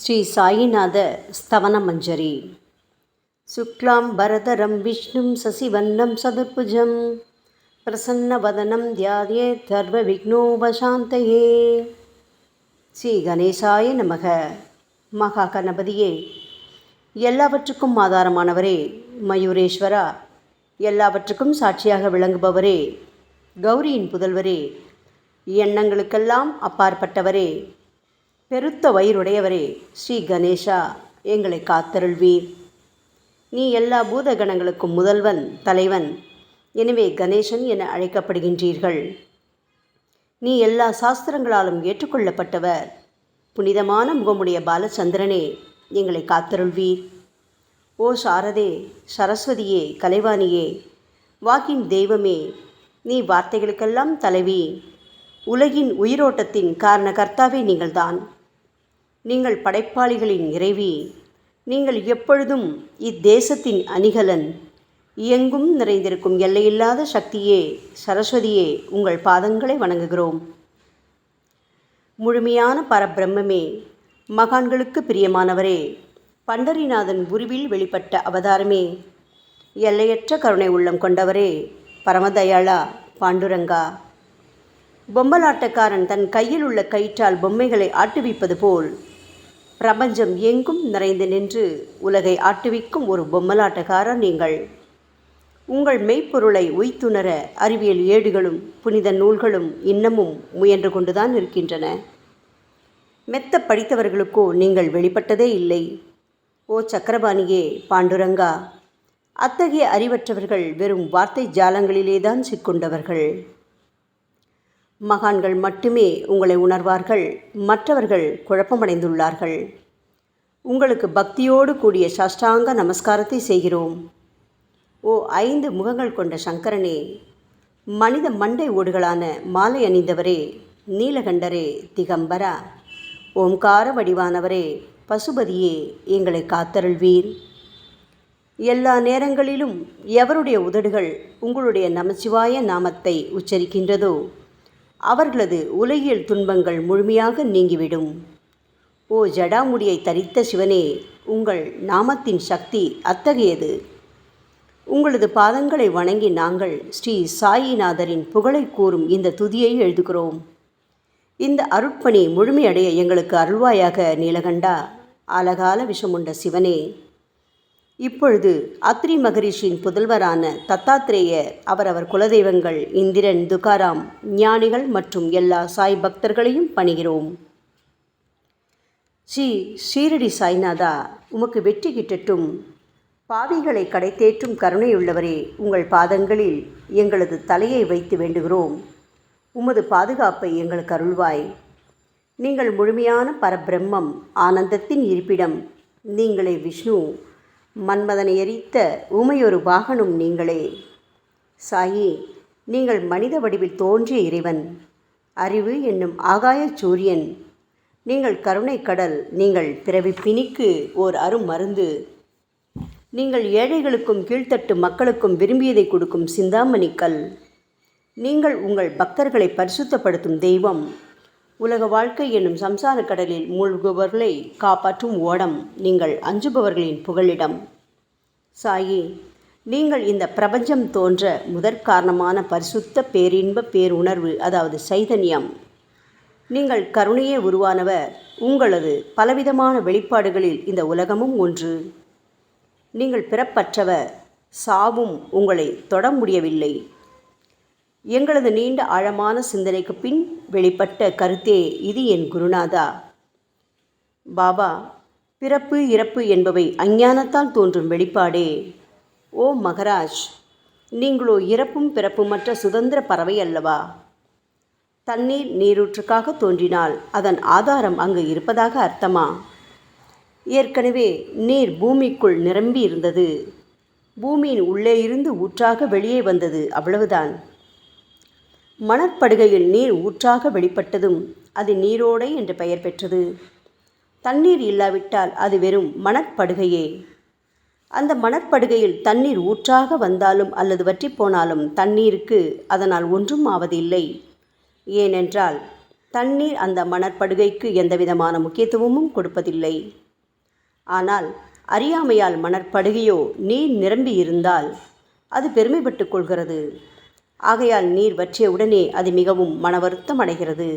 ஸ்ரீ சாயிநாத ஸ்தவனமஞ்சரி. சுக்லாம் பரதரம் விஷ்ணும் சசிவன்னம் சதுர்புஜம் பிரசன்னவதனம் தியாயேத் சர்வ விக்னோபசாந்தயே. ஸ்ரீ கணேசாய நமக. மகா கணபதியே, எல்லாவற்றுக்கும் ஆதாரமானவரே, மயூரேஸ்வரா, எல்லாவற்றுக்கும் சாட்சியாக விளங்குபவரே, கௌரியின் புதல்வரே, எண்ணங்களுக்கெல்லாம் அப்பாற்பட்டவரே, பெருத்த வயிறுடையவரே, ஸ்ரீ கணேசா, எங்களை காத்தருள்வீர். நீ எல்லா பூதகணங்களுக்கும் முதல்வன், தலைவன். எனவே கணேசன் என அழைக்கப்படுகின்றீர்கள். நீ எல்லா சாஸ்திரங்களாலும் ஏற்றுக்கொள்ளப்பட்டவர். புனிதமான முகமுடைய பாலச்சந்திரனே, எங்களை காத்தருள்வீர். ஓ சாரதே, சரஸ்வதியே, கலைவாணியே, வாக்கின் தெய்வமே, நீ வார்த்தைகளுக்கெல்லாம் தலைவி. உலகின் உயிரோட்டத்தின் காரண கர்த்தாவே நீங்கள்தான். நீங்கள் படைப்பாளிகளின் இறைவி. நீங்கள் எப்பொழுதும் இத்தேசத்தின் அணிகலன். எங்கும் நிறைந்திருக்கும் எல்லையில்லாத சக்தியே, சரஸ்வதியே, உங்கள் பாதங்களை வணங்குகிறோம். முழுமையான பரபிரம்மே, மகான்களுக்கு பிரியமானவரே, பண்டரிநாதன் உருவில் வெளிப்பட்ட அவதாரமே, எல்லையற்ற கருணை உள்ளம் கொண்டவரே, பரமதயாளா, பாண்டுரங்கா. பொம்மலாட்டக்காரன் தன் கையில் உள்ள கயிற்றால் பொம்மைகளை ஆட்டுவிப்பது போல் பிரபஞ்சம் எங்கும் நிறைந்து நின்று உலகை ஆட்டுவிக்கும் ஒரு பொம்மலாட்டக்காரர் நீங்கள். உங்கள் மெய்ப்பொருளை உய்த்துணர அறிவியல் ஏடுகளும் புனித நூல்களும் இன்னமும் முயன்று கொண்டுதான் இருக்கின்றன. மெத்த படித்தவர்களுக்கோ நீங்கள் வெளிப்பட்டதே இல்லை. ஓ சக்கரபாணியே, பாண்டுரங்கா, அத்தகைய அறிவற்றவர்கள் வெறும் வார்த்தை ஜாலங்களிலேதான் சிக்கொண்டவர்கள். மகான்கள் மட்டுமே உங்களை உணர்வார்கள். மற்றவர்கள் குழப்பமடைந்துள்ளார்கள். உங்களுக்கு பக்தியோடு கூடிய சாஷ்டாங்க நமஸ்காரத்தை செய்கிறோம். ஓ 5 முகங்கள் கொண்ட சங்கரனே, மனித மண்டை ஓடுகளான மாலை அணிந்தவரே, நீலகண்டரே, திகம்பரா, ஓம்கார வடிவானவரே, பசுபதியே, எங்களை காத்தருள்வீர். எல்லா நேரங்களிலும் எவருடைய உதடுகள் உங்களுடைய நமச்சிவாய நாமத்தை உச்சரிக்கின்றதோ அவர்களது உலகியல் துன்பங்கள் முழுமையாக நீங்கிவிடும். ஓ ஜடாமுடியை தரித்த சிவனே, உங்கள் நாமத்தின் சக்தி அத்தகையது. உங்களது பாதங்களை வணங்கி நாங்கள் ஸ்ரீ சாயிநாதரின் புகழை கூறும் இந்த துதியை எழுதுகிறோம். இந்த அருட்பணி முழுமையடைய எங்களுக்கு அருள்வாயாக நீலகண்டா, ஆலகால விஷமுண்ட சிவனே. இப்பொழுது அத்ரி மகரிஷியின் புதல்வரான தத்தாத்ரேயர், அவரவர் குலதெய்வங்கள் இந்திரன், துகாராம், ஞானிகள் மற்றும் எல்லா சாய் பக்தர்களையும் பணிகிறோம். ஸ்ரீ ஷீரடி சாய்நாதா, உமக்கு வெற்றி கிட்டட்டும். பாவிகளை கடைத்தேற்றும் கருணையுள்ளவரே, உங்கள் பாதங்களில் எங்களது தலையை வைத்து வேண்டுகிறோம். உமது பாதுகாப்பை எங்களுக்கு அருள்வாய். நீங்கள் முழுமையான பரபிரம்மம், ஆனந்தத்தின் இருப்பிடம். நீங்களே விஷ்ணு. மன்மதனை எரித்த ஊமையொரு வாகனும் நீங்களே. சாயி, நீங்கள் மனித வடிவில் தோன்றிய இறைவன். அறிவு என்னும் ஆகாய சூரியன். நீங்கள் கருணை கடல். நீங்கள் பிறவி பிணிக்கு ஓர் அருமருந்து. நீங்கள் ஏழைகளுக்கும் கீழ்த்தட்டு மக்களுக்கும் விரும்பியதை கொடுக்கும் சிந்தாமணிக்கல். நீங்கள் உங்கள் பக்தர்களை பரிசுத்தப்படுத்தும் தெய்வம். உலக வாழ்க்கை என்னும் சம்சார கடலில் மூழ்குபவர்களை காப்பாற்றும் ஓடம். நீங்கள் அஞ்சுபவர்களின் புகலிடம். சாயி, நீங்கள் இந்த பிரபஞ்சம் தோன்ற முதற்காரணமான பரிசுத்த பேரின்ப பேருணர்வு, அதாவது சைதன்யம். நீங்கள் கருணையே உருவானவர். உங்களது பலவிதமான வெளிப்பாடுகளில் இந்த உலகமும் ஒன்று. நீங்கள் பிறப்பற்றவர். சாவும் உங்களை தொட முடியவில்லை. எங்களது நீண்ட ஆழமான சிந்தனைக்கு பின் வெளிப்பட்ட கருத்தே இது என் குருநாதா. பாபா, பிறப்பு இறப்பு என்பவை அஞ்ஞானத்தால் தோன்றும் வெளிப்பாடே. ஓ மகராஜ், நீங்களோ இறப்பும் பிறப்புமற்ற சுதந்திர பறவை அல்லவா? தண்ணீர் நீரூற்றுக்காக தோன்றினால் அதன் ஆதாரம் அங்கு இருப்பதாக அர்த்தமா? ஏற்கனவே நீர் பூமிக்குள் நிரம்பி இருந்தது. பூமியின் உள்ளே இருந்து ஊற்றாக வெளியே வந்தது, அவ்வளவுதான். மணற்படுகையில் நீர் ஊற்றாக வெளிப்பட்டதும் அது நீரோடை என்று பெயர் பெற்றது. தண்ணீர் இல்லாவிட்டால் அது வெறும் மணற்படுகையே. அந்த மணற்படுகையில் தண்ணீர் ஊற்றாக வந்தாலும் அல்லது வற்றி போனாலும் தண்ணீருக்கு அதனால் ஒன்றும் ஆவதில்லை. ஏனென்றால் தண்ணீர் அந்த மணற்படுகைக்கு எந்தவிதமான முக்கியத்துவமும் கொடுப்பதில்லை. ஆனால் அறியாமையால் மணற்படுகையோ நீர் நிரம்பி இருந்தால் அது பெருமைப்பட்டு கொள்கிறது. ஆகையால் நீர் வற்றிய உடனே அது மிகவும் மனவருத்தம் அடைகிறது.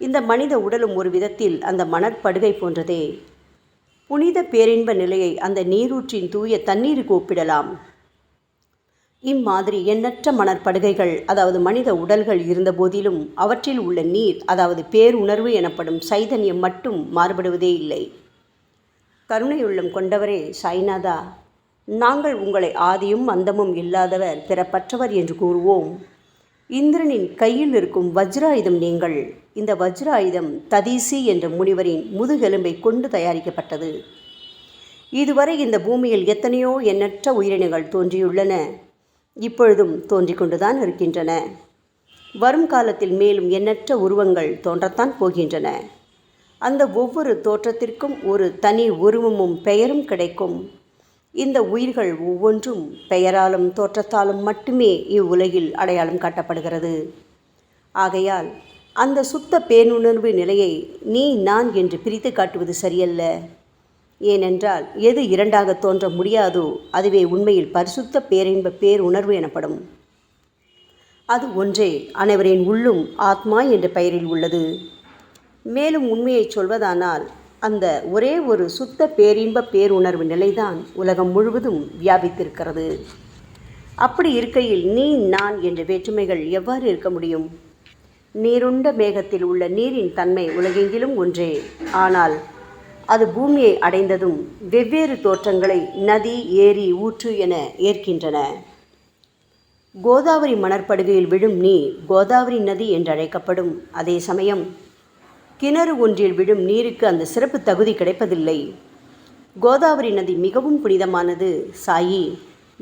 இந்த மனித உடலும் ஒரு விதத்தில் அந்த மணற்படுகை போன்றதே. புனித பேரின்ப நிலையை அந்த நீரூற்றின் தூய தண்ணீருக்கு ஒப்பிடலாம். இம்மாதிரி எண்ணற்ற மணற்படுகைகள், அதாவது மனித உடல்கள் இருந்த போதிலும் அவற்றில் உள்ள நீர், அதாவது பேருணர்வு எனப்படும் சைதன்யம் மட்டும் மாறுபடுவதே இல்லை. கருணையுள்ளம் கொண்டவரே சாய்நாதா, நாங்கள் உங்களை ஆதியும் அந்தமும் இல்லாதவர், பிறப்பற்றவர் என்று கூறுவோம். இந்திரனின் கையில் இருக்கும் வஜ்ராயுதம் நீங்கள். இந்த வஜ்ராயுதம் ததீசி என்ற முனிவரின் முதுகெலும்பை கொண்டு தயாரிக்கப்பட்டது. இதுவரை இந்த பூமியில் எத்தனையோ எண்ணற்ற உயிரினங்கள் தோன்றியுள்ளன, இப்பொழுதும் தோன்றிக் கொண்டுதான் இருக்கின்றன. வரும் காலத்தில் மேலும் எண்ணற்ற உருவங்கள் தோன்றத்தான் போகின்றன. அந்த ஒவ்வொரு தோற்றத்திற்கும் ஒரு தனி உருவமும் பெயரும் கிடைக்கும். இந்த உயிர்கள் ஒவ்வொன்றும் பெயராலும் தோற்றத்தாலும் மட்டுமே இவ்வுலகில் அடையாளம் காட்டப்படுகிறது. ஆகையால் அந்த சுத்த பேருணர்வு நிலையை நீ நான் என்று பிரித்து காட்டுவது சரியல்ல. ஏனென்றால் எது இரண்டாக தோன்ற முடியாதோ அதுவே உண்மையில் பரிசுத்த பேரின்ப பேருணர்வு எனப்படும். அது ஒன்றே அனைவரின் உள்ளும் ஆத்மா என்ற பெயரில் உள்ளது. மேலும் உண்மையை சொல்வதானால் அந்த ஒரே ஒரு சுத்த பேரின்ப பேருணர்வு நிலைதான் உலகம் முழுவதும் வியாபித்திருக்கிறது. அப்படி இருக்கையில் நீ நான் என்ற வேற்றுமைகள் எவ்வாறு இருக்க முடியும்? நீருண்ட மேகத்தில் உள்ள நீரின் தன்மை உலகெங்கிலும் ஒன்றே. ஆனால் அது பூமியை அடைந்ததும் வெவ்வேறு தோற்றங்களை நதி, ஏரி, ஊற்று என ஏற்கின்றன. கோதாவரி மணற்படுகையில் விழும் நீர் கோதாவரி நதி என்றழைக்கப்படும். அதே சமயம் கிணறு ஒன்றில் விழும் நீருக்கு அந்த சிறப்பு தகுதி கிடைப்பதில்லை. கோதாவரி நதி மிகவும் புனிதமானது. சாயி,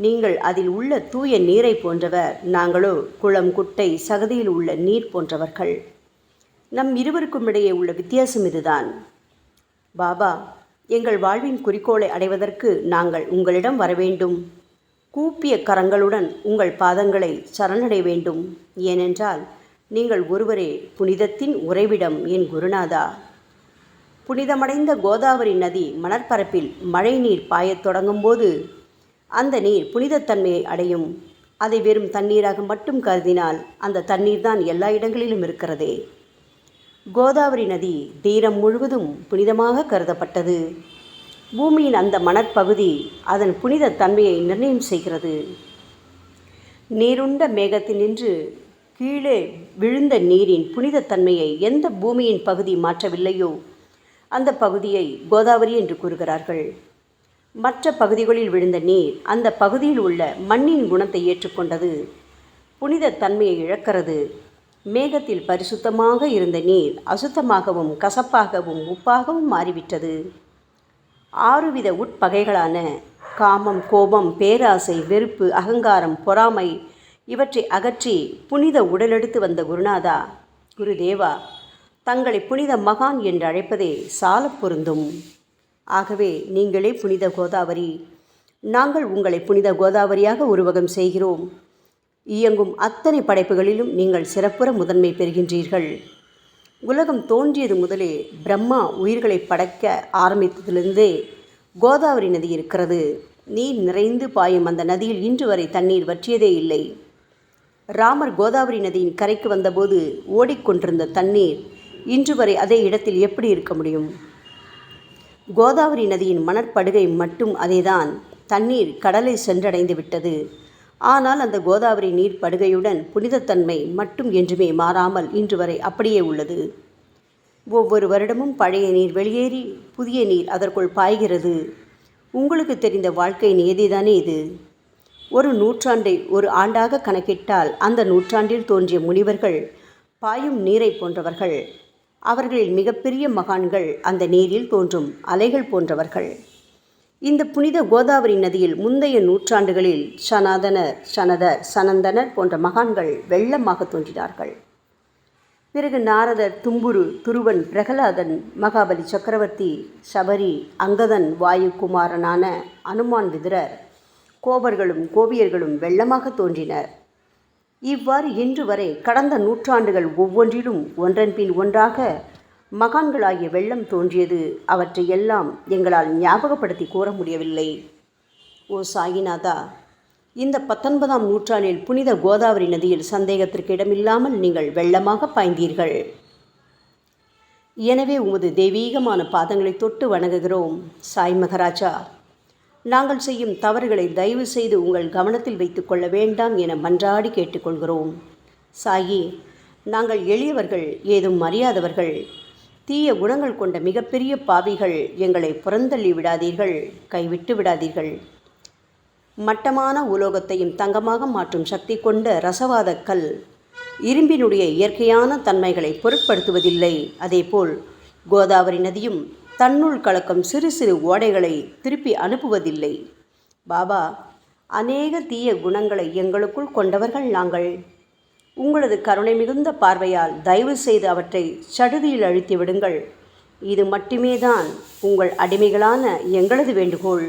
நீங்கள் அதில் உள்ள தூய நீரை போன்றவர், நாங்களோ குளம், குட்டை, சகதியில் உள்ள நீர் போன்றவர்கள். நம் இருவருக்கும் இடையே உள்ள வித்தியாசம் இதுதான். பாபா, எங்கள் வாழ்வின் குறிக்கோளை அடைவதற்கு நாங்கள் உங்களிடம் வரவேண்டும். கூப்பிய கரங்களுடன் உங்கள் பாதங்களை சரணடைய வேண்டும். ஏனென்றால் நீங்கள் ஒருவரே புனிதத்தின் உறைவிடம் என் குருநாதா. புனிதமடைந்த கோதாவரி நதி மணற்பரப்பில் மழை நீர் பாயத் தொடங்கும் போது அந்த நீர் புனிதத்தன்மையை அடையும். அதை வெறும் தண்ணீராக மட்டும் கருதினால் அந்த தண்ணீர் தான் எல்லா இடங்களிலும் இருக்கிறதே. கோதாவரி நதி தீரம் முழுவதும் புனிதமாக கருதப்பட்டது. பூமியின் அந்த மணற்பகுதி அதன் புனித தன்மையை நிர்ணயம் செய்கிறது. நீருண்ட மேகத்தினின்று கீழே விழுந்த நீரின் புனிதத்தன்மையை எந்த பூமியின் பகுதி மாற்றவில்லையோ அந்த பகுதியை கோதாவரி என்று கூறுகிறார்கள். மற்ற பகுதிகளில் விழுந்த நீர் அந்த பகுதியில் உள்ள மண்ணின் குணத்தை ஏற்றுக்கொண்டது, புனித தன்மையை இழக்கிறது. மேகத்தில் பரிசுத்தமாக இருந்த நீர் அசுத்தமாகவும் கசப்பாகவும் உப்பாகவும் மாறிவிட்டது. 6 வித உட்பகைகளான காமம், கோபம், பேராசை, வெறுப்பு, அகங்காரம், பொறாமை இவற்றை அகற்றி புனித உடலெடுத்து வந்த குருநாதா, குருதேவா, தங்களை புனித மகான் என்று அழைப்பதே சால பொருந்தும். ஆகவே நீங்களே புனித கோதாவரி. நாங்கள் உங்களை புனித கோதாவரியாக உருவகம் செய்கிறோம். இயங்கும் அத்தனை படைப்புகளிலும் நீங்கள் சிறப்புற முதன்மை பெறுகின்றீர்கள். உலகம் தோன்றியது முதலே பிரம்மா உயிர்களை படைக்க ஆரம்பித்ததிலிருந்தே கோதாவரி நதி இருக்கிறது. நீர் நிறைந்து பாயும் அந்த நதியில் இன்று வரை தண்ணீர் வற்றியதே இல்லை. ராமர் கோதாவரி நதியின் கரைக்கு வந்தபோது ஓடிக்கொண்டிருந்த தண்ணீர் இன்று வரை அதே இடத்தில் எப்படி இருக்க முடியும்? கோதாவரி நதியின் மணற்படுகை மட்டும் அதேதான். தண்ணீர் கடலை சென்றடைந்து விட்டது. ஆனால் அந்த கோதாவரி நீர் படுகையுடன் புனிதத்தன்மை மட்டும் என்றுமே மாறாமல் இன்று வரை அப்படியே உள்ளது. ஒவ்வொரு வருடமும் பழைய நீர் வெளியேறி புதிய நீர் அதற்குள் பாய்கிறது. உங்களுக்கு தெரிந்த வாழ்க்கை நியதிதானே இது. ஒரு நூற்றாண்டை ஒரு ஆண்டாக கணக்கிட்டால் அந்த நூற்றாண்டில் தோன்றிய முனிவர்கள் பாயும் நீரை போன்றவர்கள். அவர்களில் மிகப்பெரிய மகான்கள் அந்த நீரில் தோன்றும் அலைகள் போன்றவர்கள். இந்த புனித கோதாவரி நதியில் முந்தைய நூற்றாண்டுகளில் சனாதனர், சனதர், சனந்தனர் போன்ற மகான்கள் வெள்ளமாக தோன்றினார்கள். பிறகு நாரதர், தும்புரு, துருவன், பிரகலாதன், மகாபலி சக்கரவர்த்தி, சபரி, அங்கதன், வாயுகுமாரனான அனுமான், விதுரர், கோபர்களும் கோபியர்களும் வெள்ளமாக தோன்றினர். இவ்வாறு இன்று வரை கடந்த நூற்றாண்டுகள் ஒவ்வொன்றிலும் ஒன்றன் பின் ஒன்றாக மகான்களாகிய வெள்ளம் தோன்றியது. அவற்றை எல்லாம் எங்களால் ஞாபகப்படுத்தி கூற முடியவில்லை. ஓ சாயிநாதா, இந்த 19ஆம் நூற்றாண்டில் புனித கோதாவரி நதியில் சந்தேகத்திற்கு இடமில்லாமல் நீங்கள் வெள்ளமாக பாய்ந்தீர்கள். எனவே உமது தெய்வீகமான பாதங்களை தொட்டு வணங்குகிறோம். சாய் மகராஜா, நாங்கள் செய்யும் தவறுகளை தயவு செய்து உங்கள் கவனத்தில் வைத்து கொள்ள வேண்டாம் என மன்றாடி கேட்டுக்கொள்கிறோம். சாயி, நாங்கள் எளியவர்கள், ஏதும் அறியாதவர்கள், தீய குணங்கள் கொண்ட மிகப்பெரிய பாவிகள். எங்களை புறந்தள்ளி விடாதீர்கள், கைவிட்டு விடாதீர்கள். மட்டமான உலோகத்தையும் தங்கமாக மாற்றும் சக்தி கொண்ட ரசவாத கல் இரும்பினுடைய இயற்கையான தன்மைகளை பொருட்படுத்துவதில்லை. அதேபோல் கோதாவரி நதியும் தன்னுள் கலக்கும் சிறு சிறு ஓடைகளை திருப்பி அனுப்புவதில்லை. பாபா, அநேக தீய குணங்களை எங்களுக்குள் கொண்டவர்கள் நாங்கள். உங்களது கருணை மிகுந்த பார்வையால் தயவு செய்து அவற்றை சடுதியில் அழித்து விடுங்கள். இது மட்டுமே தான் உங்கள் அடிமைகளான எங்களது வேண்டுகோள்.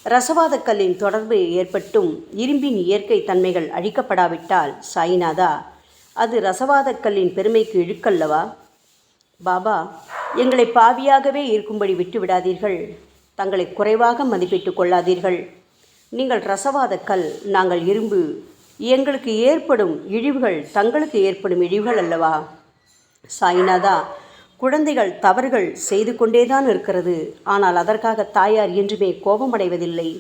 ரசவாத கல்லின் தொடர்பு ஏற்பட்டும் இரும்பின் இயற்கை தன்மைகள் அழிக்கப்படாவிட்டால் சாயிநாதா, அது ரசவாத கல்லின் பெருமைக்கு இழுக்கல்லவா? பாபா, எங்களை பாவியாகவே இருக்கும்படி விட்டுவிடாதீர்கள். தங்களை குறைவாக மதிப்பிட்டு கொள்ளாதீர்கள். நீங்கள் ரசவாத கல், நாங்கள் இரும்பு. எங்களுக்கு ஏற்படும் இழிவுகள் தங்களுக்கு ஏற்படும் இழிவுகள் அல்லவா? சாயிநாதா, குழந்தைகள் தவறுகள் செய்து கொண்டேதான் இருக்கிறது. ஆனால் அதற்காக தாயார் என்றுமே கோபமடைவதில்லை.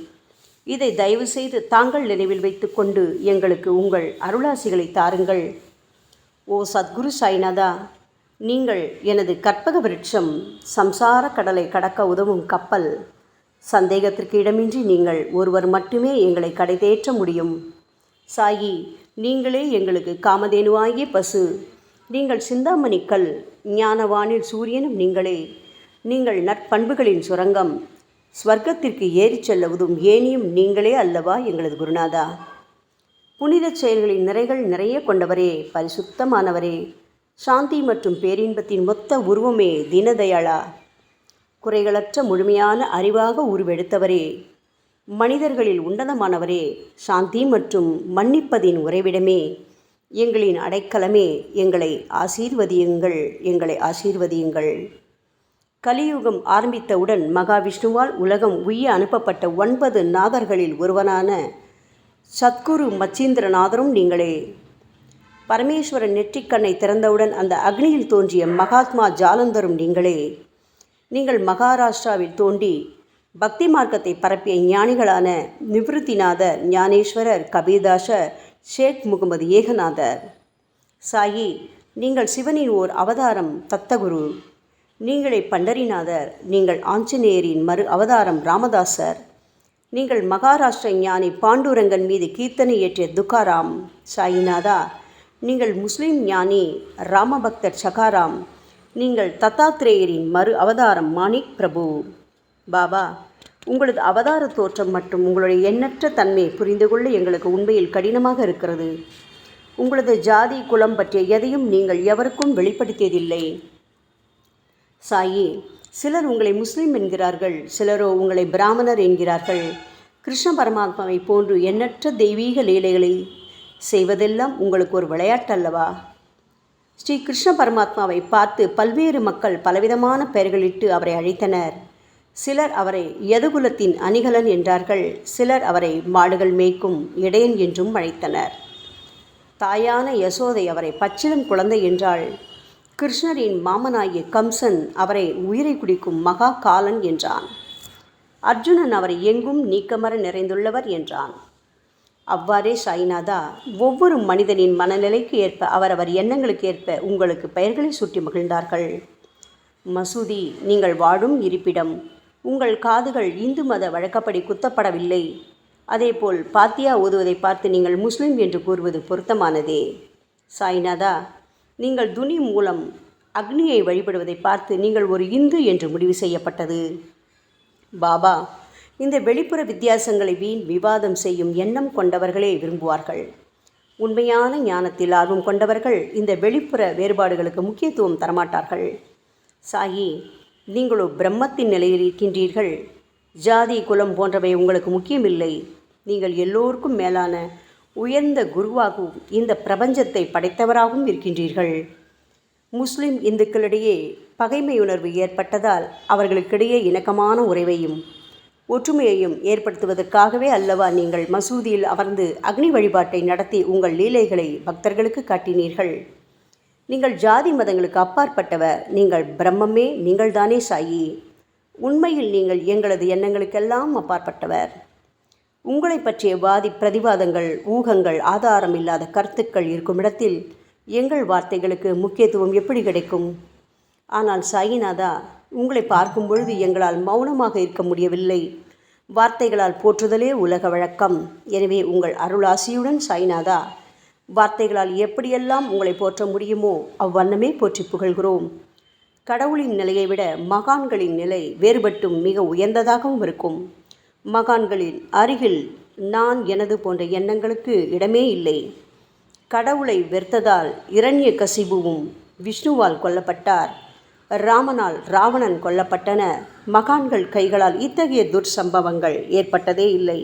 இதை தயவு செய்து தாங்கள் நினைவில் வைத்து கொண்டு எங்களுக்கு உங்கள் அருளாசிகளை தாருங்கள். ஓ சத்குரு சாய்நாதா, நீங்கள் எனது கற்பக விருட்சம், சம்சார கடலை கடக்க உதவும் கப்பல். சந்தேகத்திற்கு இடமின்றி நீங்கள் ஒருவர் மட்டுமே எங்களை கடைதேற்ற முடியும். சாயி, நீங்களே எங்களுக்கு காமதேனுவாகிய பசு. நீங்கள் சிந்தாமணி கல், ஞானவானில் சூரியனும் நீங்களே. நீங்கள் நற்பண்புகளின் சுரங்கம், ஸ்வர்க்கத்திற்கு ஏறிச் செல்லவதும் ஏனியும் நீங்களே அல்லவா எங்களது குருநாதா? புனித செயல்களின் நிறைகள் நிறைய கொண்டவரே, பரிசுத்தமானவரே, சாந்தி மற்றும் பேரின்பத்தின் மொத்த உருவமே தீனதயாளா, குறைகளற்ற முழுமையான அறிவாக உருவெடுத்தவரே, மனிதர்களில் உன்னதமானவரே, சாந்தி மற்றும் மன்னிப்பதின் உறைவிடமே, எங்களின் அடைக்கலமே, எங்களை ஆசீர்வதியுங்கள், எங்களை ஆசீர்வதியுங்கள். கலியுகம் ஆரம்பித்தவுடன் மகாவிஷ்ணுவால் உலகம் உய்ய அனுப்பப்பட்ட 9 நாதர்களில் ஒருவனான சத்குரு மச்சீந்திரநாதரும் நீங்களே. பரமேஸ்வரன் நெற்றிக்கண்ணை திறந்தவுடன் அந்த அக்னியில் தோன்றிய மகாத்மா ஜாலந்தரும் நீங்களே. நீங்கள் மகாராஷ்டிராவில் தோன்றி பக்தி மார்க்கத்தை பரப்பிய ஞானிகளான நிவிருத்திநாதர், ஞானேஸ்வரர், கபீர்தாசர், ஷேக் முகமது ஏகநாதர். சாயி, நீங்கள் சிவனின் ஓர் அவதாரம், தத்தகுரு. நீங்களே பண்டரிநாதர். நீங்கள் ஆஞ்சநேயரின் மறு அவதாரம் ராமதாசர். நீங்கள் மகாராஷ்டிர ஞானி பாண்டுரங்கன் மீது கீர்த்தனை இயற்றிய துக்காராம். சாயிநாதா, நீங்கள் முஸ்லிம் ஞானி ராமபக்தர் சகாராம். நீங்கள் தத்தாத்ரேயரின் மறு அவதாரம் மாணிக் பிரபு. பாபா, உங்களது அவதார தோற்றம் மற்றும் உங்களுடைய எண்ணற்ற தன்மை புரிந்து கொள்ள எங்களுக்கு உண்மையில் கடினமாக இருக்கிறது. உங்களது ஜாதி குலம் பற்றிய எதையும் நீங்கள் எவருக்கும் வெளிப்படுத்தியதில்லை. சாயி, சிலர் உங்களை முஸ்லீம் என்கிறார்கள், சிலரோ உங்களை பிராமணர் என்கிறார்கள். கிருஷ்ண பரமாத்மாவை போன்று எண்ணற்ற தெய்வீக லீலைகளை செய்வதெல்லாம் உங்களுக்கு ஒரு விளையாட்டல்லவா? ஸ்ரீ கிருஷ்ண பரமாத்மாவை பார்த்து பல்வேறு மக்கள் பலவிதமான பெயர்களிட்டு அவரை அழைத்தனர். சிலர் அவரை யதுகுலத்தின் அணிகலன் என்றார்கள். சிலர் அவரை மாடுகள் மேய்க்கும் இடையன் என்றும் அழைத்தனர். தாயான யசோதை அவரை பச்சிளம் குழந்தை என்றாள். கிருஷ்ணரின் மாமனாகிய கம்சன் அவரை உயிரை குடிக்கும் மகா காலன் என்றான். அர்ஜுனன் அவரை எங்கும் நீக்கமர நிறைந்துள்ளவர் என்றான். அவ்வாறே சாய்நாதா, ஒவ்வொரு மனிதனின் மனநிலைக்கு ஏற்ப அவரவர் எண்ணங்களுக்கு ஏற்ப உங்களுக்கு பெயர்களை சுட்டி மகிழ்ந்தார்கள். மசூதி, நீங்கள் வாழும் இருப்பிடம். உங்கள் காதுகள் இந்து மத வழக்கப்படி குத்தப்படவில்லை. அதேபோல் பாத்தியா ஓதுவதை பார்த்து நீங்கள் முஸ்லிம் என்று கூறுவது பொருத்தமானதே. சாய்நாதா, நீங்கள் துனி மூலம் அக்னியை வழிபடுவதை பார்த்து நீங்கள் ஒரு இந்து என்று முடிவு செய்யப்பட்டது. பாபா, இந்த வெளிப்புற வித்தியாசங்களை வீண் விவாதம் செய்யும் எண்ணம் கொண்டவர்களே விரும்புவார்கள். உண்மையான ஞானத்தில் ஆர்வம் கொண்டவர்கள் இந்த வெளிப்புற வேறுபாடுகளுக்கு முக்கியத்துவம் தரமாட்டார்கள். சாயி, நீங்களோ பிரம்மத்தின் நிலையில் இருக்கின்றீர்கள். ஜாதி குலம் போன்றவை உங்களுக்கு முக்கியமில்லை. நீங்கள் எல்லோருக்கும் மேலான உயர்ந்த குருவாகவும் இந்த பிரபஞ்சத்தை படைத்தவராகவும் இருக்கின்றீர்கள். முஸ்லிம் இந்துக்களிடையே பகைமையுணர்வு ஏற்பட்டதால் அவர்களுக்கிடையே இணக்கமான உறவையும் ஒற்றுமையையும் ஏற்படுத்துவதற்காகவே அல்லவா நீங்கள் மசூதியில் அமர்ந்து அக்னி வழிபாட்டை நடத்தி உங்கள் லீலைகளை பக்தர்களுக்கு காட்டினீர்கள். நீங்கள் ஜாதி மதங்களுக்கு அப்பாற்பட்டவர். நீங்கள் பிரம்மமே, நீங்கள்தானே சாயி. உண்மையில் நீங்கள் எங்களது எண்ணங்களுக்கெல்லாம் அப்பாற்பட்டவர். உங்களை பற்றிய வாதி பிரதிவாதங்கள், ஊகங்கள், ஆதாரம் இல்லாத கருத்துக்கள் இருக்கும் இடத்தில் எங்கள் வார்த்தைகளுக்கு முக்கியத்துவம் எப்படி கிடைக்கும்? ஆனால் சாயிநாதா, உங்களை பார்க்கும் பொழுது எங்களால் மௌனமாக இருக்க முடியவில்லை. வார்த்தைகளால் போற்றுதலே உலக வழக்கம். எனவே உங்கள் அருளாசியுடன் சாயிநாதா, வார்த்தைகளால் எப்படியெல்லாம் உங்களை போற்ற முடியுமோ அவ்வண்ணமே போற்றி புகழ்கிறோம். கடவுளின் நிலையை விட மகான்களின் நிலை வேறுபட்டும் மிக உயர்ந்ததாகவும் இருக்கும். மகான்களின் அருகில் நான் எனது போன்ற எண்ணங்களுக்கு இடமே இல்லை. கடவுளை வெறுத்ததால் இரண்யகசிபுவும் விஷ்ணுவால் கொல்லப்பட்டார். ராமனால் ராவணன் கொல்லப்பட்டன. மகான்கள் கைகளால் இத்தகைய துர்சம்பவங்கள் ஏற்பட்டதே இல்லை.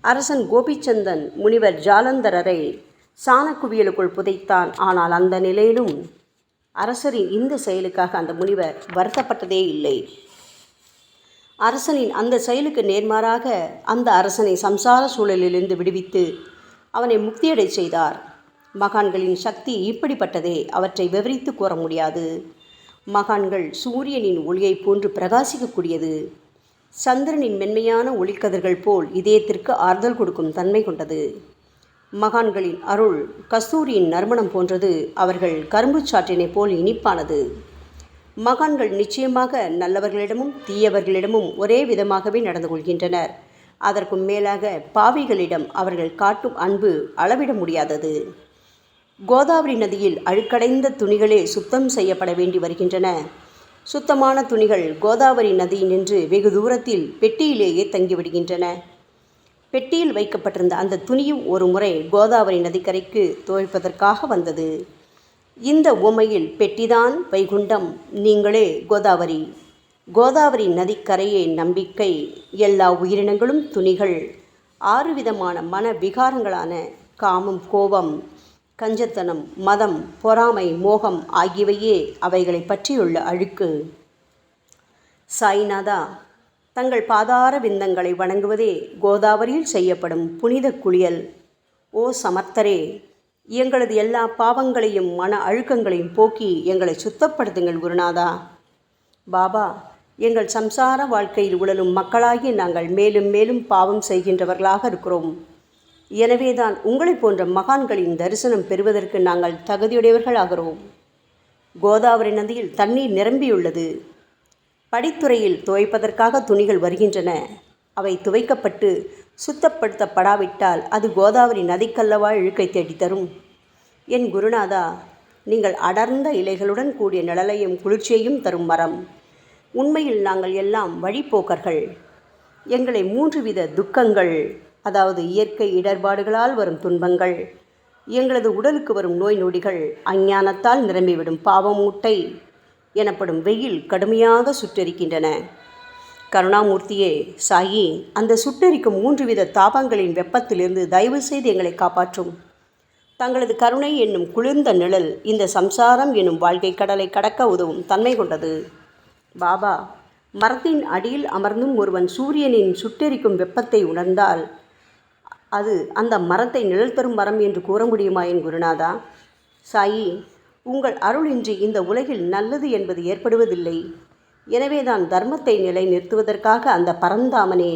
அரசன் கோபிச்சந்தன் முனிவர் ஜாலந்தரரை சாணக்குவியலுக்குள் புதைத்தான். ஆனால் அந்த நிலையிலும் அரசரின் இந்த செயலுக்காக அந்த முனிவர் வருத்தப்பட்டதே இல்லை. அரசனின் அந்த செயலுக்கு நேர்மாறாக அந்த அரசனை சம்சார சூழலிலிருந்து விடுவித்து அவனை முக்தியடை செய்தார். மகான்களின் சக்தி இப்படிப்பட்டதே. அவற்றை விவரித்து கூற முடியாது. மகான்கள் சூரியனின் ஒளியை போன்று பிரகாசிக்கக்கூடியது. சந்திரனின் மென்மையான ஒளிக்கதிர்கள் போல் இதயத்திற்கு ஆறுதல் கொடுக்கும் தன்மை கொண்டது. மகான்களின் அருள் கஸ்தூரியின் நறுமணம் போன்றது. அவர்கள் கரும்பு சாற்றினை போல் இனிப்பானது. மகான்கள் நிச்சயமாக நல்லவர்களிடமும் தீயவர்களிடமும் ஒரே விதமாகவே நடந்து கொள்கின்றனர். அதற்கும் மேலாக பாவிகளிடம் அவர்கள் காட்டும் அன்பு அளவிட முடியாதது. கோதாவரி நதியில் அழுக்கடைந்த துணிகளே சுத்தம் செய்யப்பட வேண்டி வருகின்றன. சுத்தமான துணிகள் கோதாவரி நதியினின்று வெகு தூரத்தில் பெட்டியிலேயே தங்கிவிடுகின்றன. பெட்டியில் வைக்கப்பட்டிருந்த அந்த துணியும் ஒரு முறை கோதாவரி நதிக்கரைக்கு துவைப்பதற்காக வந்தது. இந்த உவமையில் பெட்டிதான் வைகுண்டம், நீங்களே கோதாவரி. கோதாவரி நதிக்கரையே நம்பிக்கை. எல்லா உயிரினங்களும் துணிகள். 6 விதமான மன விகாரங்களான காமம், கோபம், கஞ்சத்தனம், மதம், பொறாமை, மோகம் ஆகியவையே அவைகளை பற்றியுள்ள அழுக்கு. சாய்நாதா, தங்கள் பாதார விந்தங்களை வணங்குவதே கோதாவரியில் செய்யப்படும் புனித குளியல். ஓ சமர்த்தரே, எங்களது எல்லா பாவங்களையும் மன அழுக்கங்களையும் போக்கி எங்களை சுத்தப்படுத்துங்கள் குருநாதா. பாபா, எங்கள் சம்சார வாழ்க்கையில் உழலும் மக்களாகி நாங்கள் மேலும் மேலும் பாவம் செய்கின்றவர்களாக இருக்கிறோம். எனவேதான் உங்களை போன்ற மகான்களின் தரிசனம் பெறுவதற்கு நாங்கள் தகுதியுடையவர்களாகிறோம். கோதாவரி நதியில் தண்ணீர் நிரம்பியுள்ளது. படித்துறையில் துவைப்பதற்காக துணிகள் வருகின்றன. அவை துவைக்கப்பட்டு சுத்தப்படுத்தப்படாவிட்டால் அது கோதாவரி நதிக்கல்லவா இழுக்கை தேடித்தரும். என் குருநாதா, நீங்கள் அடர்ந்த இலைகளுடன் கூடிய நிழலையும் குளிர்ச்சியையும் தரும் மரம். உண்மையில் நாங்கள் எல்லாம் வழிப்போக்கர்கள். எங்களை 3 வித துக்கங்கள், அதாவது இயற்கை இடர்பாடுகளால் வரும் துன்பங்கள், எங்களது உடலுக்கு வரும் நோய் நொடிகள், அஞ்ஞானத்தால் நிரம்பிவிடும் பாவமூட்டை எனப்படும் வெயில் கடுமையாக சுட்டெரிக்கின்றன. கருணாமூர்த்தியே, சாயி, அந்த சுட்டெரிக்கும் 3 வித தாபங்களின் வெப்பத்திலிருந்து தயவு செய்து எங்களை காப்பாற்றும். தங்களது கருணை என்னும் குளிர்ந்த நிழல் இந்த சம்சாரம் என்னும் வாழ்க்கை கடலை கடக்க உதவும் தன்மை கொண்டது. பாபா, மரத்தின் அடியில் அமர்ந்தும் ஒருவன் சூரியனின் சுட்டெரிக்கும் வெப்பத்தை உணர்ந்தால் அது அந்த மரத்தை நிழல் தரும் மரம் என்று கூற முடியுமா என் குருநாதா? சாயி, உங்கள் அருளின்றி இந்த உலகில் நல்லது என்பது ஏற்படுவதில்லை. எனவேதான் தர்மத்தை நிலை நிறுத்துவதற்காக அந்த பரந்தாமனே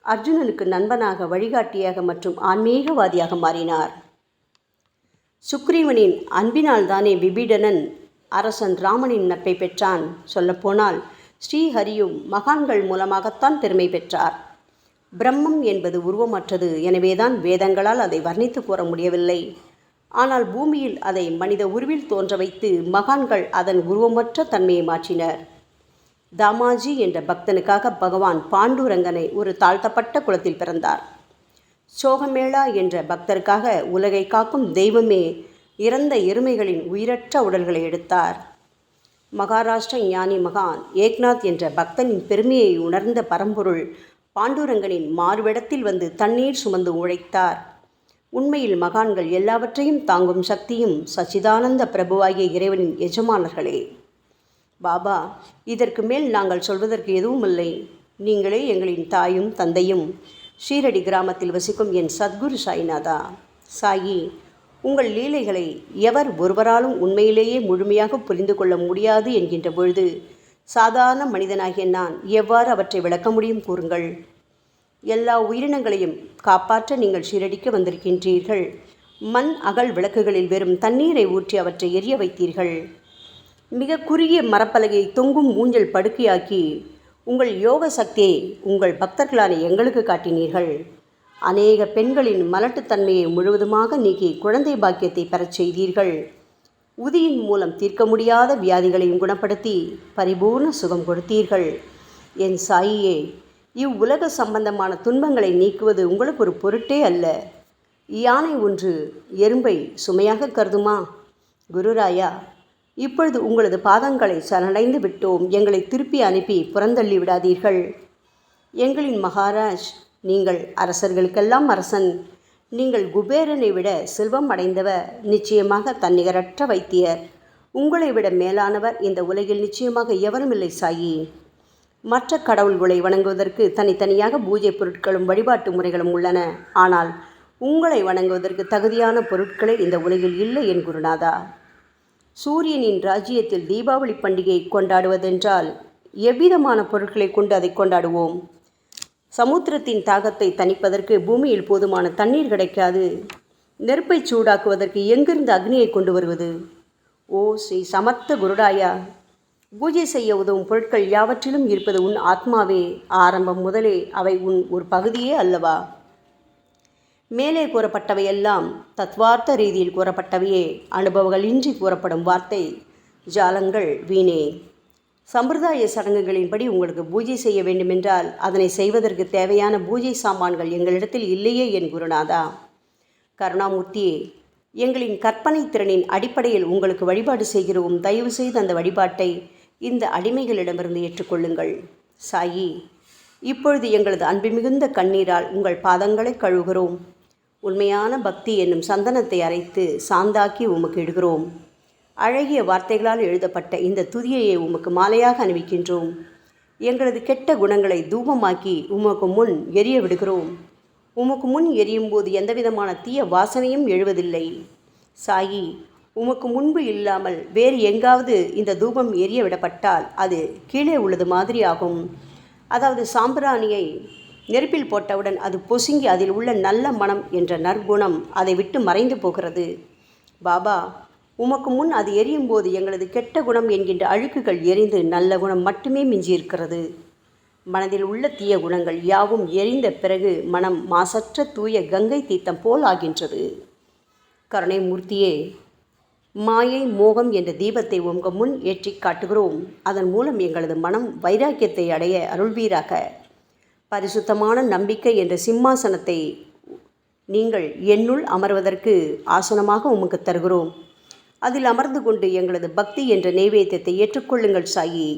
அர்ஜுனனுக்கு நண்பனாக, வழிகாட்டியாக மற்றும் ஆன்மீகவாதியாக மாறினார். சுக்ரீவனின் அன்பினால் தானே விபீடனன் அரசன் ராமனின் நட்பை பெற்றான். சொல்லப்போனால் ஸ்ரீஹரியும் மகான்கள் மூலமாகத்தான் பெருமை பெற்றார். பிரம்மம் என்பது உருவமற்றது. எனவேதான் வேதங்களால் அதை வர்ணித்து கூற முடியவில்லை. ஆனால் பூமியில் அதை மனித உருவில் தோன்ற வைத்து மகான்கள் அதன் உருவமற்ற தன்மையை மாற்றினர். தாமாஜி என்ற பக்தனுக்காக பகவான் பாண்டுரங்கனை ஒரு தாழ்த்தப்பட்ட குலத்தில் பிறந்தார். சோகமேளா என்ற பக்தருக்காக உலகை காக்கும் தெய்வமே இறந்த எருமைகளின் உயிரற்ற உடல்களை எடுத்தார். மகாராஷ்டிர ஞானி மகான் ஏக்நாத் என்ற பக்தனின் பெருமையை உணர்ந்த பரம்பொருள் பாண்டுரங்கனின் மாறுவிடத்தில் வந்து தண்ணீர் சுமந்து உழைத்தார். உண்மையில் மகான்கள் எல்லாவற்றையும் தாங்கும் சக்தியும் சச்சிதானந்த பிரபுவாகிய இறைவனின் எஜமானர்களே. பாபா, இதற்கு மேல் நாங்கள் சொல்வதற்கு எதுவும் இல்லை. நீங்களே எங்களின் தாயும் தந்தையும். ஷீரடி கிராமத்தில் வசிக்கும் என் சத்குரு சாய்நாதா. சாயி, உங்கள் லீலைகளை எவர் ஒருவராலும் உண்மையிலேயே முழுமையாக புரிந்து கொள்ள முடியாது என்கின்ற பொழுது சாதாரண மனிதனாகிய நான் எவ்வாறு அவற்றை விளக்க முடியும் கூறுங்கள். எல்லா உயிரினங்களையும் காப்பாற்ற நீங்கள் ஷீரடிக்கு வந்திருக்கின்றீர்கள். மண் அகல் விளக்குகளில் வெறும் தண்ணீரை ஊற்றி அவற்றை எரிய வைத்தீர்கள். மிக குறுகிய மரப்பலகையை தொங்கும் ஊஞ்சல் படுக்கையாக்கி உங்கள் யோக சக்தியை உங்கள் பக்தர்களான எங்களுக்கு காட்டினீர்கள். அநேக பெண்களின் மலட்டுத்தன்மையை முழுவதுமாக நீக்கி குழந்தை பாக்கியத்தை பெறச் செய்தீர்கள். உதியின் மூலம் தீர்க்க முடியாத வியாதிகளையும் குணப்படுத்தி பரிபூர்ண சுகம் கொடுத்தீர்கள். என் சாயியே, இவ்வுலக சம்பந்தமான துன்பங்களை நீக்குவது உங்களுக்கு ஒரு பொருட்டே அல்ல. யானை ஒன்று எறும்பை சுமையாக கருதுமா? குருராயா, இப்பொழுது உங்களது பாதங்களை சரணடைந்து விட்டோம். எங்களை திருப்பி அனுப்பி புறந்தள்ளி விடாதீர்கள். எங்களின் மகாராஜ், நீங்கள் அரசர்களுக்கெல்லாம் அரசன். நீங்கள் குபேரனை விட செல்வம் அடைந்தவர். நிச்சயமாக தன்னிகரற்ற வைத்தியர். உங்களை விட மேலானவர் இந்த உலகில் நிச்சயமாக எவரும் இல்லை சாயி. மற்ற கடவுள்களை வணங்குவதற்கு தனித்தனியாக பூஜை பொருட்களும் வழிபாட்டு முறைகளும் உள்ளன. ஆனால் உங்களை வணங்குவதற்கு தகுதியான பொருட்களே இந்த உலகில் இல்லை என் குருநாதா. சூரியனின் ராஜ்யத்தில் தீபாவளி பண்டிகையை கொண்டாடுவதென்றால் எவ்விதமான பொருட்களை கொண்டு அதை கொண்டாடுவோம்? சமுத்திரத்தின் தாகத்தை தணிப்பதற்கு பூமியில் போதுமான தண்ணீர் கிடைக்காது. நெருப்பை சூடாக்குவதற்கு எங்கிருந்து அக்னியை கொண்டு வருவது? ஓ ஸ்ரீ சமர்த்த குருடாயா, பூஜை செய்ய உதவும் பொருட்கள் யாவற்றிலும் இருப்பது உன் ஆத்மாவே. ஆரம்பம் முதலே அவை உன் ஒரு பகுதியே அல்லவா? மேலே கூறப்பட்டவையெல்லாம் தத்வார்த்த ரீதியில் கூறப்பட்டவையே. அனுபவங்களின்றி கூறப்படும் வார்த்தை ஜாலங்கள் வீணே. சம்பிரதாய சடங்குகளின்படி உங்களுக்கு பூஜை செய்ய வேண்டுமென்றால் அதனை செய்வதற்கு தேவையான பூஜை சாமான்கள் எங்களிடத்தில் இல்லையே என் குருநாதா. கருணாமூர்த்தியே, எங்களின் கற்பனை திறனின் அடிப்படையில் உங்களுக்கு வழிபாடு செய்கிறோம். தயவு செய்து அந்த வழிபாட்டை இந்த அடிமைகளிடமிருந்து ஏற்றுக்கொள்ளுங்கள். சாயி, இப்பொழுது எங்களது அன்பு மிகுந்த கண்ணீரால் உங்கள் பாதங்களை கழுவுகிறோம். உண்மையான பக்தி என்னும் சந்தனத்தை அரைத்து சாந்தாக்கி உமக்கு இடுகிறோம். அழகிய வார்த்தைகளால் எழுதப்பட்ட இந்த துதியையை உமக்கு மாலையாக அணிவிக்கின்றோம். எங்களது கெட்ட குணங்களை தூபமாக்கி உமக்கு முன் எரிய விடுகிறோம். உமக்கு முன் எரியும் போது எந்தவிதமான தீய வாசனையும் எழுவதில்லை. சாயி, உமக்கு முன்பு இல்லாமல் வேறு எங்காவது இந்த தூபம் எரிய விடப்பட்டால் அது கீழே உள்ளது மாதிரி ஆகும். அதாவது சாம்பிராணியை நெருப்பில் போட்டவுடன் அது பொசுங்கி அதில் உள்ள நல்ல மனம் என்ற நற்குணம் அதை விட்டு மறைந்து போகிறது. பாபா, உமக்கு முன் அது எரியும் போது எங்களது கெட்ட குணம் என்கின்ற அழுக்குகள் எரிந்து நல்ல குணம் மட்டுமே மிஞ்சியிருக்கிறது. மனதில் உள்ள தீய குணங்கள் யாவும் எரிந்த பிறகு மனம் மாசற்ற தூய கங்கை தீர்த்தம் போல் ஆகின்றது. கருணை மூர்த்தியே, மாயை மோகம் என்ற தீபத்தை உங்கள் முன் ஏற்றி காட்டுகிறோம். அதன் மூலம் எங்களது மனம் வைராக்கியத்தை அடைய அருள்வீராக. பரிசுத்தமான நம்பிக்கை என்ற சிம்மாசனத்தை நீங்கள் என்னுள் அமர்வதற்கு ஆசனமாக உமக்கு தருகிறோம். அதில் அமர்ந்து கொண்டு எங்களது பக்தி என்ற நெய்வேத்தியத்தை ஏற்றுக்கொள்ளுங்கள் சாயி.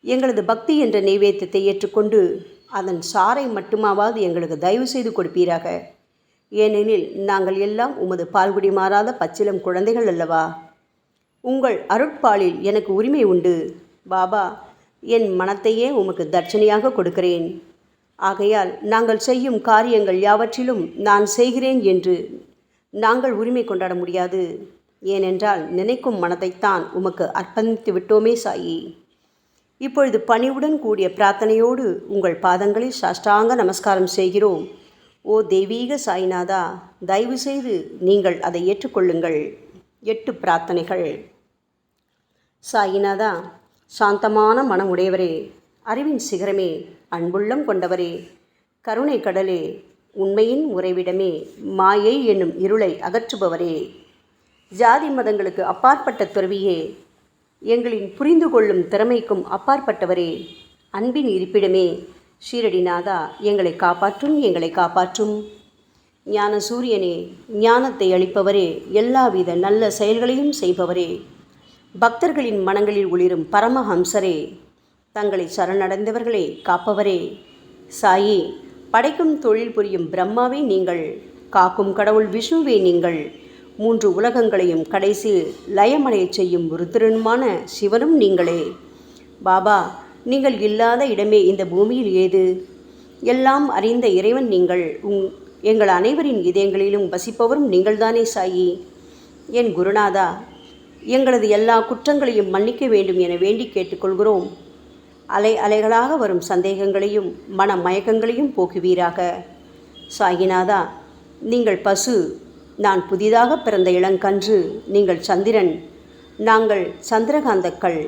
எங்களது பக்தி என்ற நெய்வேத்தியத்தை ஏற்றுக்கொண்டு அதன் சாரை மட்டுமாவது எங்களுக்கு தயவு செய்து கொடுப்பீராக. ஏனெனில் நாங்கள் எல்லாம் உமது பால்குடி மாறாத பச்சிலம் குழந்தைகள் அல்லவா. உங்கள் அருட்பாலில் எனக்கு உரிமை உண்டு. பாபா, என் மனத்தையே உமக்கு தட்சணையாக கொடுக்கிறேன். ஆகையால் நாங்கள் செய்யும் காரியங்கள் யாவற்றிலும் நான் செய்கிறேன் என்று நாங்கள் உரிமை கொண்டாட முடியாது. ஏனென்றால் நினைக்கும் மனதைத்தான் உமக்கு அர்ப்பணித்து விட்டோமே சாயி. இப்பொழுது பணிவுடன் கூடிய பிரார்த்தனையோடு உங்கள் பாதங்களில் சாஷ்டாங்க நமஸ்காரம் செய்கிறோம். ஓ தெய்வீக சாய்நாதா, தயவு செய்து நீங்கள் அதை ஏற்றுக்கொள்ளுங்கள். 8 பிரார்த்தனைகள். சாய்நாதா, சாந்தமான மனம் உடையவரே, அறிவின் சிகரமே, அன்புள்ளம் கொண்டவரே, கருணை கடலே, உண்மையின் உறைவிடமே, மாயை என்னும் இருளை அகற்றுபவரே, ஜாதி மதங்களுக்கு அப்பாற்பட்ட துறவியே, எங்களின் புரிந்து கொள்ளும் திறமைக்கும் அப்பாற்பட்டவரே, அன்பின் இருப்பிடமே, ஷீரடிநாதா, எங்களை காப்பாற்றும், எங்களை காப்பாற்றும். ஞான சூரியனே, ஞானத்தை அளிப்பவரே, எல்லாவித நல்ல செயல்களையும் செய்பவரே, பக்தர்களின் மனங்களில் ஒளிரும் பரமஹம்சரே, தங்களை சரணடைந்தவர்களை காப்பவரே, சாயி, படைக்கும் தொழில் புரியும் பிரம்மாவே நீங்கள், காக்கும் கடவுள் விஷ்ணுவே நீங்கள். 3 உலகங்களையும் கடைசி லயமடையச் செய்யும் ருத்ரனுமான சிவனும் நீங்களே. பாபா, நீங்கள் இல்லாத இடமே இந்த பூமியில் ஏது? எல்லாம் அறிந்த இறைவன் நீங்கள். எங்கள் அனைவரின் இதயங்களிலும் வசிப்பவரும் நீங்கள்தானே சாயி. என் குருநாதா, எங்களது எல்லா குற்றங்களையும் மன்னிக்க வேண்டும் என வேண்டி கேட்டுக்கொள்கிறோம். அலை அலைகளாக வரும் சந்தேகங்களையும் மன மயக்கங்களையும் போக்குவீராக. சாயிநாதா, நீங்கள் பசு, நான் புதிதாக பிறந்த இளங்கன்று, நீங்கள் சந்திரன், நாங்கள் சந்திரகாந்தக்கள்.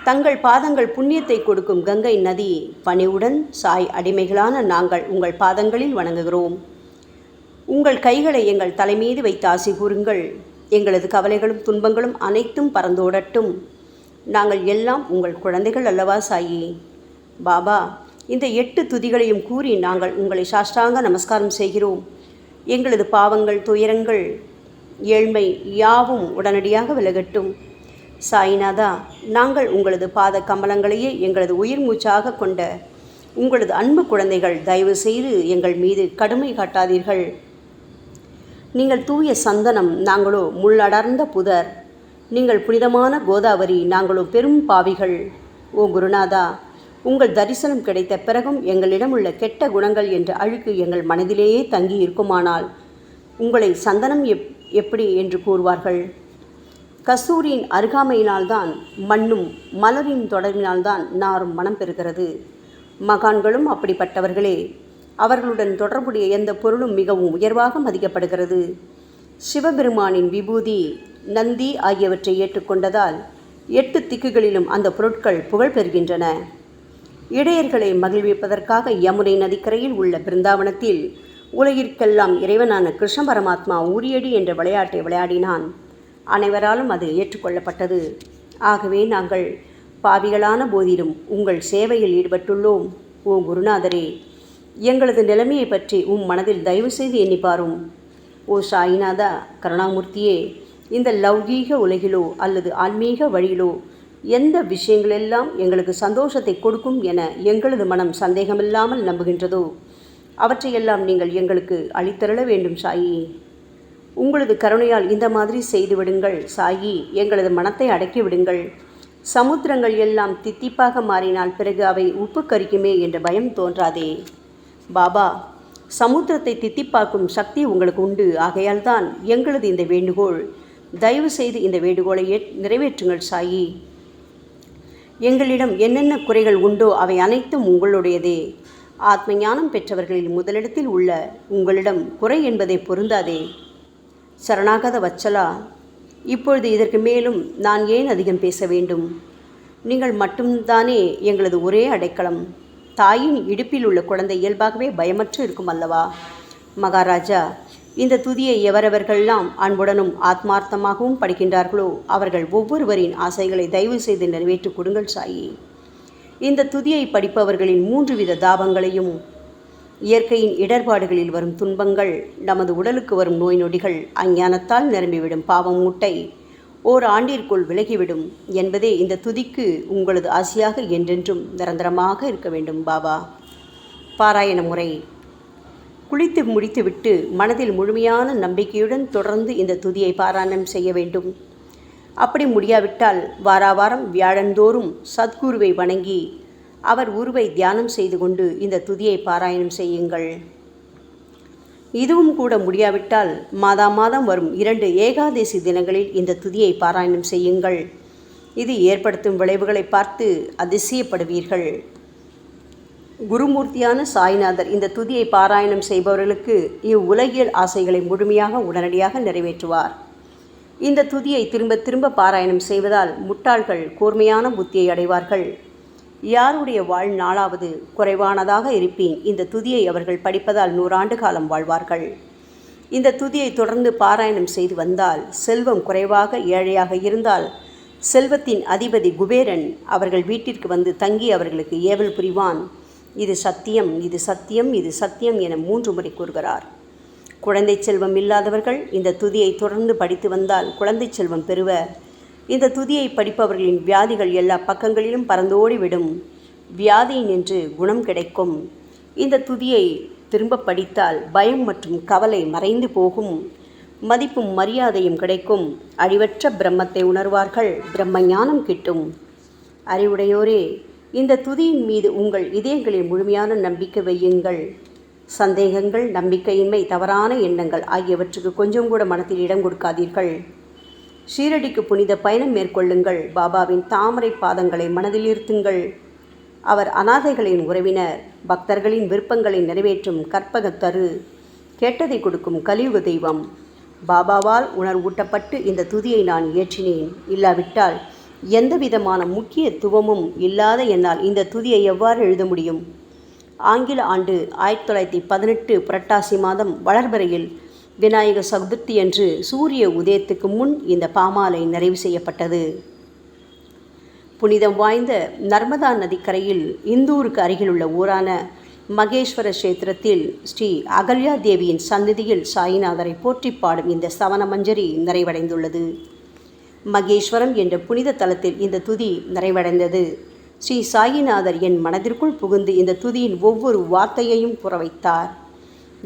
தங்கள் பாதங்கள் புண்ணியத்தை கொடுக்கும் கங்கை நதி. பணிவுடன் சாய் அடிமைகளான நாங்கள் உங்கள் பாதங்களில் வணங்குகிறோம். உங்கள் கைகளை எங்கள் தலைமீது வைத்து ஆசி கூறுங்கள். எங்களது கவலைகளும் துன்பங்களும் அனைத்தும் பறந்தோடட்டும். நாங்கள் எல்லாம் உங்கள் குழந்தைகள் அல்லவா சாயி. பாபா, இந்த 8 துதிகளையும் கூறி நாங்கள் உங்களை சாஷ்டாங்க நமஸ்காரம் செய்கிறோம். எங்களது பாவங்கள், துயரங்கள், ஏழ்மை யாவும் உடனடியாக விலகட்டும். சாயிநாதா, நாங்கள் உங்களது பாத கமலங்களையே எங்களது உயிர் மூச்சாக கொண்ட உங்களது அன்பு குழந்தைகள். தயவு செய்து எங்கள் மீது கடுமை காட்டாதீர்கள். நீங்கள் தூய சந்தனம், நாங்களோ முள்ளடர்ந்த புதர். நீங்கள் புனிதமான கோதாவரி, நாங்களோ பெரும் பாவிகள். ஓ குருநாதா, உங்கள் தரிசனம் கிடைத்த பிறகும் எங்களிடம் உள்ள கெட்ட குணங்கள் என்ற அழுக்கு எங்கள் மனதிலேயே தங்கி இருக்குமானால் உங்களை சந்தனம் எப்படி என்று கூறுவார்கள்? கஸ்தூரியின் அருகாமையினால்தான் மண்ணும் மலரின் தொடர்பினால்தான் நாரும் மனம் பெறுகிறது. மகான்களும் அப்படிப்பட்டவர்களே. அவர்களுடன் தொடர்புடைய எந்த பொருளும் மிகவும் உயர்வாக மதிக்கப்படுகிறது. சிவபெருமானின் விபூதி, நந்தி ஆகியவற்றை ஏற்றுக்கொண்டதால் 8 திக்குகளிலும் அந்த பொருட்கள் புகழ் பெறுகின்றன. இடையர்களை மகிழ்விப்பதற்காக யமுனை நதிக்கரையில் உள்ள பிருந்தாவனத்தில் உலகிற்கெல்லாம் இறைவனான கிருஷ்ண பரமாத்மா ஊரியடி என்ற விளையாட்டை விளையாடினான். அனைவராலும் அது ஏற்றுக்கொள்ளப்பட்டது. ஆகவே நாங்கள் பாவிகளான போதிலும் உங்கள் சேவையில் ஈடுபட்டுள்ளோம். ஓ குருநாதரே, எங்களது நிலைமையை பற்றி மனதில் தயவு செய்து எண்ணிப்பாரும். ஓ சாயிநாதா கருணாமூர்த்தியே, இந்த லௌகீக உலகிலோ அல்லது ஆன்மீக வழியிலோ எந்த விஷயங்களெல்லாம் எங்களுக்கு சந்தோஷத்தை கொடுக்கும் என எங்களது மனம் சந்தேகமில்லாமல் நம்புகின்றதோ அவற்றையெல்லாம் நீங்கள் எங்களுக்கு அளித்தருள வேண்டும் சாயி. உங்களது கருணையால் இந்த மாதிரி செய்துவிடுங்கள் சாயி. எங்களது மனத்தை அடக்கி விடுங்கள். சமுத்திரங்கள் எல்லாம் தித்திப்பாக மாறினால் பிறகு அவை உப்பு கரிக்குமே என்ற பயம் தோன்றாதே. பாபா, சமுத்திரத்தை தித்திப்பாக்கும் சக்தி உங்களுக்கு உண்டு. ஆகையால் தான் எங்களது இந்த வேண்டுகோள். தயவு செய்து இந்த வேண்டுகோளை நிறைவேற்றுங்கள் சாயி. எங்களிடம் என்னென்ன குறைகள் உண்டோ அவை அனைத்தும் உங்களுடையதே. ஆத்ம ஞானம் பெற்றவர்களில் முதலிடத்தில் உள்ள உங்களிடம் குறை என்பதை பொருந்தாதே. சரணாகத வச்சலா, இப்பொழுது இதற்கு மேலும் நான் ஏன் அதிகம் பேச வேண்டும்? நீங்கள் மட்டும்தானே எங்களது ஒரே அடைக்கலம். தாயின் இடுப்பில் உள்ள குழந்தை இயல்பாகவே பயமற்று இருக்கும் அல்லவா? மகாராஜா, இந்த துதியை எவரவர்களெல்லாம் அன்புடனும் ஆத்மார்த்தமாகவும் படிக்கின்றார்களோ அவர்கள் ஒவ்வொருவரின் ஆசைகளை தயவு செய்து நிறைவேற்றி கொடுங்கள் சாயி. இந்த துதியை படிப்பவர்களின் 3 வித தாபங்களையும், இயற்கையின் இடர்பாடுகளில் வரும் துன்பங்கள், நமது உடலுக்கு வரும் நோய் நொடிகள், அஞ்ஞானத்தால் நிரம்பிவிடும் பாவம் மூட்டை ஓராண்டிற்குள் விலகிவிடும் என்பதே இந்த துதிக்கு உங்களது ஆசையாக என்றென்றும் நிரந்தரமாக இருக்க வேண்டும் பாபா. பாராயண முறை. குளித்து முடித்துவிட்டு மனதில் முழுமையான நம்பிக்கையுடன் தொடர்ந்து இந்த துதியை பாராயணம் செய்ய வேண்டும். அப்படி முடியாவிட்டால் வாராவாரம் வியாழந்தோறும் சத்குருவை வணங்கி அவர் உருவை தியானம் செய்து கொண்டு இந்த துதியை பாராயணம் செய்யுங்கள். இதுவும் கூட முடியாவிட்டால் மாதம் வரும் 2 ஏகாதசி தினங்களில் இந்த துதியை பாராயணம் செய்யுங்கள். இது ஏற்படுத்தும் விளைவுகளை பார்த்து அதிசயப்படுவீர்கள். குருமூர்த்தியான சாய்நாதர் இந்த துதியை பாராயணம் செய்பவர்களுக்கு இவ்வுலகியல் ஆசைகளை முழுமையாக உடனடியாக நிறைவேற்றுவார். இந்த துதியை திரும்ப திரும்ப பாராயணம் செய்வதால் முட்டாள்கள் கூர்மையான புத்தியை அடைவார்கள். யாருடைய வாழ்நாளாவது குறைவானதாக இருப்பேன் இந்த துதியை அவர்கள் படிப்பதால் 100 ஆண்டு காலம் வாழ்வார்கள். இந்த துதியை தொடர்ந்து பாராயணம் செய்து வந்தால் செல்வம் குறைவாக ஏழையாக இருந்தால் செல்வத்தின் அதிபதி குபேரன் அவர்கள் வீட்டிற்கு வந்து தங்கி அவர்களுக்கு ஏவல் புரிவான். இது சத்தியம், இது சத்தியம், இது சத்தியம் என 3 முறை கூறுகிறார். குழந்தை செல்வம் இல்லாதவர்கள் இந்த துதியை தொடர்ந்து படித்து வந்தால் குழந்தை செல்வம் பெறுவர். இந்த துதியை படிப்பவர்களின் வியாதிகள் எல்லா பக்கங்களிலும் பறந்தோடிவிடும். வியாதி நின்று குணம் கிடைக்கும். இந்த துதியை திரும்ப படித்தால் பயம் மற்றும் கவலை மறைந்து போகும். மதிப்பும் மரியாதையும் கிடைக்கும். அழிவற்ற பிரம்மத்தை உணர்வார்கள். பிரம்ம ஞானம் கிட்டும். அறிவுடையோரே, இந்த துதியின் மீது உங்கள் இதயங்களில் முழுமையான நம்பிக்கை வையுங்கள். சந்தேகங்கள், நம்பிக்கையின்மை, தவறான எண்ணங்கள் ஆகியவற்றுக்கு கொஞ்சம் கூட மனத்தில் இடம் கொடுக்காதீர்கள். ஷீரடிக்கு புனித பயணம் மேற்கொள்ளுங்கள். பாபாவின் தாமரை பாதங்களை மனதில் இருத்துங்கள். அவர் அனாதைகளின் உறவினர், பக்தர்களின் விருப்பங்களை நிறைவேற்றும் கற்பகத்தரு, கேட்டதை கொடுக்கும் கலியுக தெய்வம். பாபாவால் உணர்வூட்டப்பட்டு இந்த துதியை நான் இயற்றினேன். இல்லாவிட்டால் எந்த விதமான முக்கியத்துவமும் இல்லாத என்னால் இந்த துதியை எவ்வாறு எழுத முடியும்? ஆங்கில ஆண்டு 1918 புரட்டாசி மாதம் வளர்பிறையில் விநாயக சதுர்த்தி அன்று சூரிய உதயத்துக்கு முன் இந்த பாமாலை நிறைவு செய்யப்பட்டது. புனிதம் வாய்ந்த நர்மதா நதிக்கரையில் இந்தூருக்கு அருகிலுள்ள ஊரான மகேஸ்வர கஷேத்திரத்தில் ஸ்ரீ அகல்யா தேவியின் சந்நிதியில் சாயிநாதரை போற்றி பாடும் இந்த சவண மஞ்சரி நிறைவடைந்துள்ளது. மகேஸ்வரம் என்ற புனித தலத்தில் இந்த துதி நிறைவடைந்தது. ஸ்ரீ சாயிநாதர் என் மனதிற்குள் புகுந்து இந்த துதியின் ஒவ்வொரு வார்த்தையையும் புற வைத்தார்.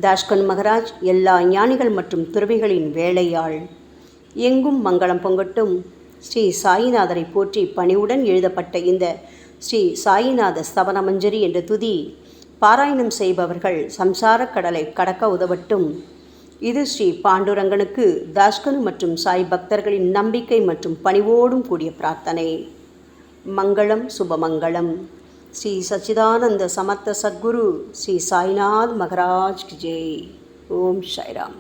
தாஷ்கன் மகராஜ் எல்லா ஞானிகள் மற்றும் துறவிகளின் வேலையாள். எங்கும் மங்களம் பொங்கட்டும். ஸ்ரீ சாயிநாதரை போற்றி பணிவுடன் எழுதப்பட்ட இந்த ஸ்ரீ சாயிநாத ஸ்தவன மஞ்சரி என்ற துதி பாராயணம் செய்பவர்கள் சம்சார கடலை கடக்க உதவட்டும். இது ஸ்ரீ பாண்டுரங்கனுக்கு தாஷ்கனு மற்றும் சாய் பக்தர்களின் நம்பிக்கை மற்றும் பணிவோடும் கூடிய பிரார்த்தனை. மங்களம், சுபமங்களம். ஸ்ரீ சச்சிதானந்த சமர்த்த சத்குரு ஸ்ரீ சாய்நாத் மகராஜ் கி ஜெய். ஓம் சாய்ராம்.